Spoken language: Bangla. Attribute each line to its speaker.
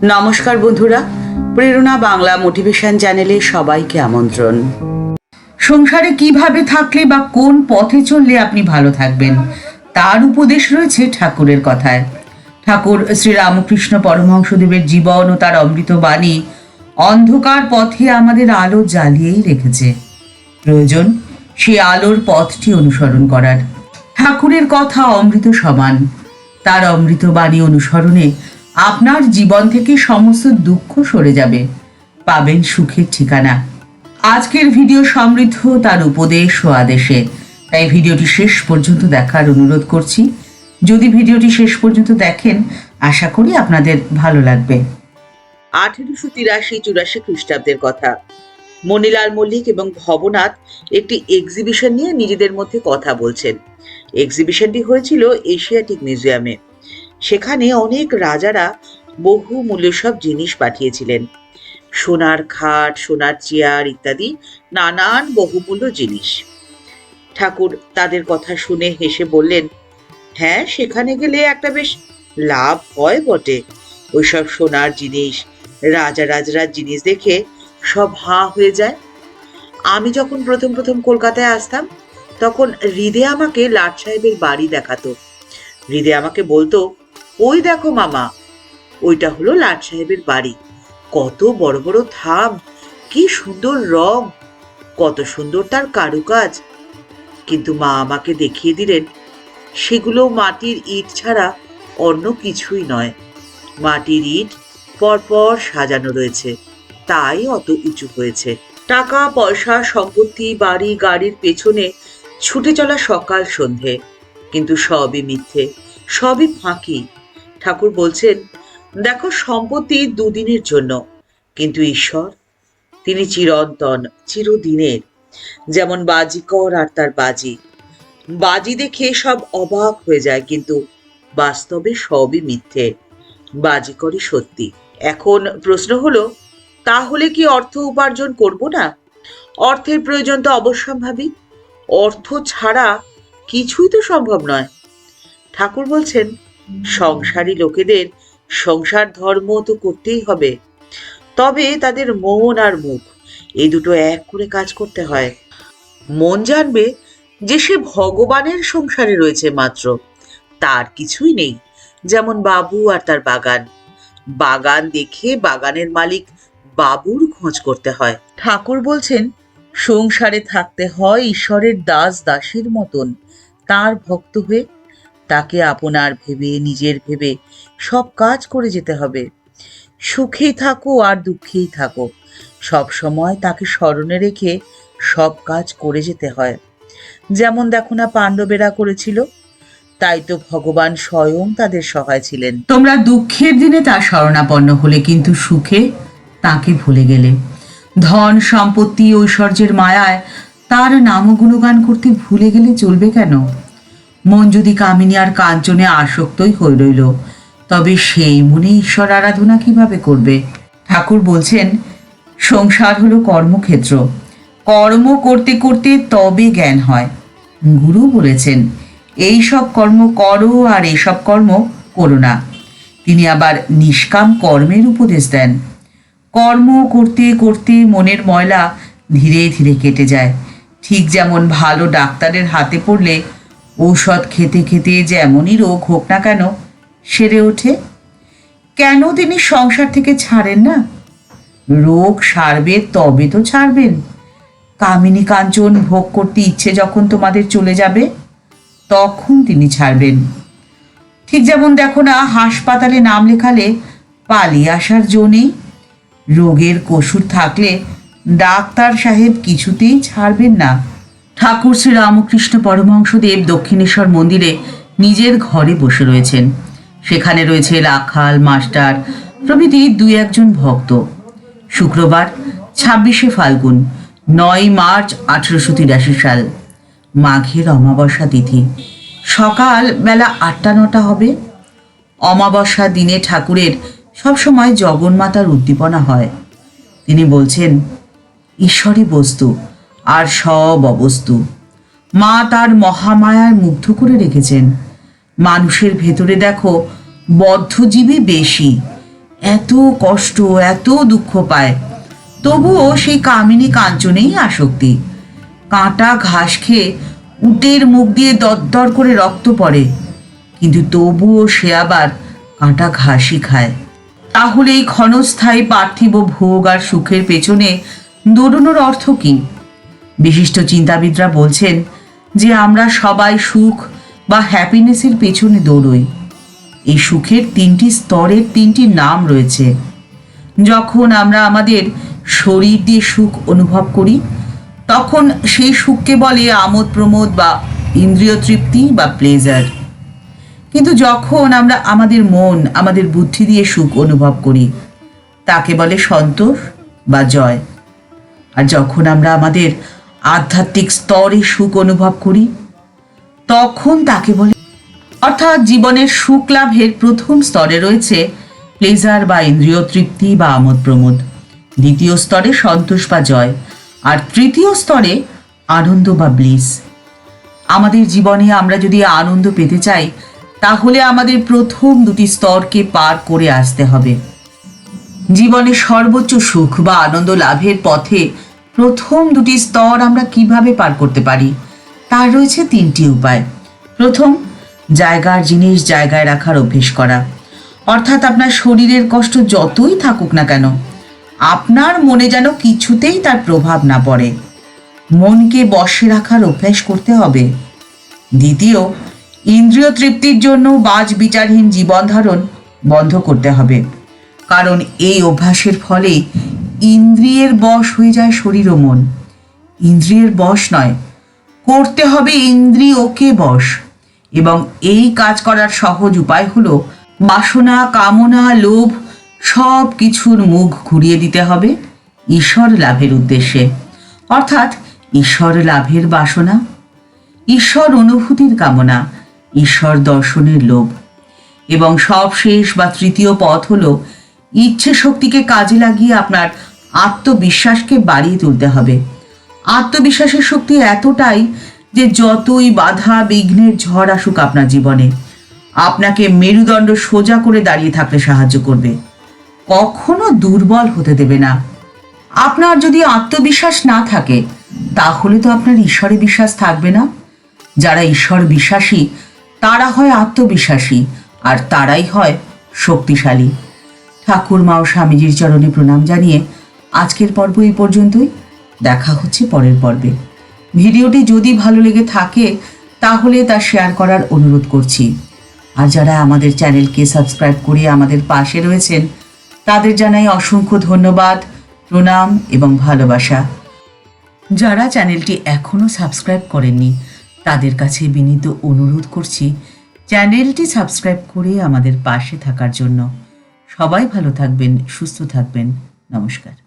Speaker 1: নমস্কার বন্ধুরা, প্রেরণা বাংলা মোটিভেশন চ্যানেলে সবাইকে আমন্ত্রণ। সংসারে কিভাবে থাকলে বা কোন পথে চললে আপনি ভালো থাকবেন তার উপদেশ রয়েছে ঠাকুরের কথায়। ঠাকুর শ্রী রামকৃষ্ণ পরমহংসদেবের জীবন ও তার অমৃত বাণী অন্ধকার পথে আমাদের আলো জ্বালিয়েই রেখেছে। প্রয়োজন সেই আলোর পথটি অনুসরণ করার। ঠাকুরের কথা অমৃত সমান। তার অমৃত বাণী অনুসরণে আপনার জীবন থেকে সমস্ত দুঃখ সরে যাবে, পাবেন সুখের ঠিকানা। আজকের ভিডিও সমৃদ্ধ তার উপদেশ ও আদেশে, তাই ভিডিওটি শেষ পর্যন্ত দেখার অনুরোধ করছি। যদি ভিডিওটি শেষ পর্যন্ত দেখেন, আশা করি আপনাদের ভালো লাগবে। 1883-84 খ্রিস্টাব্দের কথা। মণিলাল মল্লিক এবং ভবনাথ একটি এক্সিবিশন নিয়ে নিজেদের মধ্যে কথা বলছেন। এক্সিবিশনটি হয়েছিল এশিয়াটিক মিউজিয়ামে। সেখানে অনেক রাজারা বহু মূল্য সব জিনিস পাঠিয়েছিলেন, সোনার খাট, সোনার চেয়ার ইত্যাদি নানান বহুমূল্য জিনিস। ঠাকুর তাদের কথা শুনে হেসে বললেন, হ্যাঁ, সেখানে গেলে একটা বেশ লাভ হয় বটে। ওইসব সোনার জিনিস, রাজার জিনিস দেখে সব হাঁ হয়ে যায়। আমি যখন প্রথম কলকাতায় আসতাম, তখন হৃদে আমাকে লাট সাহেবের বাড়ি দেখাতো। হৃদে আমাকে বলতো, ওই দেখো মামা, ওইটা হলো লাট সাহেবের বাড়ি। কত বড় বড় থাম, কি সুন্দর রং, কত সুন্দর তার কারুকাজ। কিন্তু মা আমাকে দেখিয়ে দিলেন, সেগুলো মাটির ইট ছাড়া অন্য কিছুই নয়। মাটির ইট পরপর সাজানো রয়েছে, তাই অত উঁচু হয়েছে। টাকা পয়সা, সম্পত্তি, বাড়ি গাড়ির পেছনে ছুটে চলা সকাল সন্ধে, কিন্তু সবই মিথ্যে, সবই ফাঁকি। ঠাকুর বলছেন, দেখো, সম্পত্তি দুদিনের জন্য, কিন্তু ঈশ্বর, তিনি চিরন্তন, চিরদিনের। যেমন বাজিকর আর তার বাজি। বাজি দেখে সব অবাক হয়ে যায়, কিন্তু বাস্তবে সবই মিথ্যে, বাজিকরই সত্যি। এখন প্রশ্ন হলো, তাহলে কি অর্থ উপার্জন করব না? অর্থের প্রয়োজন তো অবশ্যম্ভাবী। অর্থ ছাড়া কিছুই তো সম্ভব নয়। ঠাকুর বলছেন, সংসারী লোকেদের সংসার ধর্ম তো করতেই হবে, তবে তাদের মন আর মুখ এই দুটো এক করে কাজ করতে হয়। মন জানবে যে সে ভগবানের সংসারে রয়েছে মাত্র, তার কিছুই নেই। যেমন বাবু আর তার বাগান। বাগান দেখে বাগানের মালিক বাবুর খোঁজ করতে হয়। ঠাকুর বলছেন, সংসারে থাকতে হয় ঈশ্বরের দাস দাসীর মতন, তার ভক্ত হয়ে, তাকে আপনার ভেবে, নিজের ভেবে সব কাজ করে যেতে হবে। সুখেই থাকো আর দুঃখেই থাকো, সব সময় তাকে স্মরণে রেখে সব কাজ করে যেতে হয়। যেমন দেখো না পাণ্ডবেরা করেছিল, তাই তো ভগবান স্বয়ং তাদের সহায় ছিলেন। তোমরা দুঃখের দিনে তার শরণাপন্ন হলে, কিন্তু সুখে তাকে ভুলে গেলে। ধন সম্পত্তি ঐশ্বর্যের মায়ায় তার নাম গুণগান করতে ভুলে গেলে চলবে কেন? মন যদি কামিনী আর কাঞ্চনে আসক্তই হয়ে রইল, তবে সেই মনে ঈশ্বর আরাধনা কিভাবে করবে? ঠাকুর বলছেন, সংসার হলো কর্মক্ষেত্র। কর্ম করতে করতে তবে জ্ঞান হয়। গুরু বলেছেন, এই সব কর্ম করো আর এইসব কর্ম করো না। তিনি আবার নিষ্কাম কর্মের উপদেশ দেন। কর্ম করতে করতে মনের ময়লা ধীরে ধীরে কেটে যায়। ঠিক যেমন ভালো ডাক্তারের হাতে পড়লে ঔষধ খেতে খেতে যেমনই রোগ হোক না কেন সেরে ওঠে। কেন তিনি সংসার থেকে ছাড়েন না? রোগ সারবে তবে তো ছাড়বেন। কামিনী কাঞ্চন ভোগ করতে ইচ্ছে যখন তোমাদের চলে যাবে, তখন তিনি ছাড়বেন। ঠিক যেমন দেখো না, হাসপাতালে নাম লেখালে পালিয়ে আসার জো নেই। রোগের কসুর থাকলে ডাক্তার সাহেব কিছুতেই ছাড়বেন না। ঠাকুর শ্রী রামকৃষ্ণ পরমহংসদেব দক্ষিণেশ্বর মন্দিরে নিজের ঘরে বসে রয়েছেন। সেখানে রয়েছে রাখাল, মাস্টার প্রভৃতি 2-1 ভক্ত। শুক্রবার 26শে ফাল্গুন, 9 মার্চ 1883 সাল, মাঘের অমাবস্যা তিথি। সকাল বেলা 8টা-9টা হবে। অমাবস্যা দিনে ঠাকুরের সবসময় জগন্মাতার উদ্দীপনা হয়। তিনি বলছেন, ঈশ্বরই বস্তু আর সব অবস্তু। মা তার মহামায়ায় মুগ্ধ করে রেখেছেন। মানুষের ভেতরে দেখো বদ্ধজীবী বেশি, এত কষ্ট, এত দুঃখ পায়, তবুও সেই কামিনী কাঞ্চনেই আসক্তি। কাঁটা ঘাস খেয়ে উটের মুখ দিয়ে দরদর করে রক্ত পড়ে, কিন্তু তবুও সে আবার কাঁটা ঘাসই খায়। তাহলে এই ক্ষণস্থায়ী পার্থিব ভোগ আর সুখের পেছনে দৌড়ানোর অর্থ কি? বিশিষ্ট চিন্তাবিদরা বলছেন যে আমরা সবাই সুখ বা হ্যাপিনেসের পেছনে দৌড়ই। এই সুখের 3টি স্তরের 3টি নাম রয়েছে। যখন আমরা আমাদের শরীর দিয়ে সুখ অনুভব করি, তখন সেই সুখকে বলে আমোদ প্রমোদ বা ইন্দ্রিয় তৃপ্তি বা প্লেজার। কিন্তু যখন আমরা আমাদের মন, আমাদের বুদ্ধি দিয়ে সুখ অনুভব করি, তাকে বলে সন্তোষ বা জয়। আর যখন আমরা আমাদের আধ্যাত্মিক স্তরে সুখ অনুভব করি, তখন তাকে বলে, অর্থাৎ জীবনের সুখ লাভের প্রথম স্তরে রয়েছে প্লেজার বা ইন্দ্রিয় তৃপ্তি বা আমোদ প্রমোদ, দ্বিতীয় স্তরে সন্তোষ বা জয়, আর তৃতীয় স্তরে আনন্দ বা ব্লিস। আমাদের জীবনে আমরা যদি আনন্দ পেতে চাই, তাহলে আমাদের প্রথম 2টি স্তরকে পার করে আসতে হবে। জীবনের সর্বোচ্চ সুখ বা আনন্দ লাভের পথে প্রথম 2টি স্তর আমরা কিভাবে পার করতে পারি, তার রয়েছে 3টি উপায়। প্রথম, জায়গার জিনিস জায়গায় রাখার অভ্যেস করা। অর্থাৎ আপনার শরীরের কষ্ট যতই থাকুক না কেন, আপনার মনে যেন কিছুতেই তার প্রভাব না পড়ে। মনকে বশে রাখার অভ্যাস করতে হবে। দ্বিতীয়, ইন্দ্রিয় তৃপ্তির জন্য বাজ বিচারহীন জীবন ধারণ বন্ধ করতে হবে, কারণ এই অভ্যাসের ফলে ইন্দ্রিয়ের বশ হয়ে যায় শরীর ও মন। ইন্দ্রিয়ের বশ নয়, করতে হবে ইন্দ্রিয়কে বশ। এবং এই কাজ করার সহজ উপায় হলো বাসনা, কামনা, লোভ সব কিছুর মুখ ঘুরিয়ে দিতে হবে ঈশ্বর লাভের উদ্দেশ্যে। অর্থাৎ ঈশ্বর লাভের বাসনা, ঈশ্বর অনুভূতির কামনা, ঈশ্বর দর্শনের লোভ। এবং সবশেষ বা তৃতীয় পথ হলো ইচ্ছে শক্তিকে কাজে লাগিয়ে আপনার আত্মবিশ্বাসকে বাড়িয়ে তুলতে হবে। আত্মবিশ্বাসের শক্তি এতটাই যে যতই বাধা বিঘ্নের ঝড় আসুক আপনার জীবনে, আপনাকে মেরুদণ্ড সোজা করে দাঁড়িয়ে থাকতে সাহায্য করবে, কখনো দুর্বল হতে দেবে না। আপনার যদি আত্মবিশ্বাস না থাকে, তাহলে তো আপনার ঈশ্বরে বিশ্বাস থাকবে না। যারা ঈশ্বর বিশ্বাসী, তারা হয় আত্মবিশ্বাসী, আর তারাই হয় শক্তিশালী। ঠাকুর মা ও স্বামীজির চরণে প্রণাম জানিয়ে আজকের পর্ব এই পর্যন্তই। দেখা হচ্ছে পরের পর্বে। ভিডিওটি যদি ভালো লেগে থাকে, তাহলে তা শেয়ার করার অনুরোধ করছি। আর যারা আমাদের চ্যানেলকে সাবস্ক্রাইব করে আমাদের পাশে রয়েছেন, তাদের জানাই অসংখ্য ধন্যবাদ, প্রণাম এবং ভালোবাসা। যারা চ্যানেলটি এখনও সাবস্ক্রাইব করেননি, তাদের কাছে বিনীত অনুরোধ করছি চ্যানেলটি সাবস্ক্রাইব করে আমাদের পাশে থাকার জন্য। সবাই ভালো থাকবেন, সুস্থ থাকবেন। নমস্কার।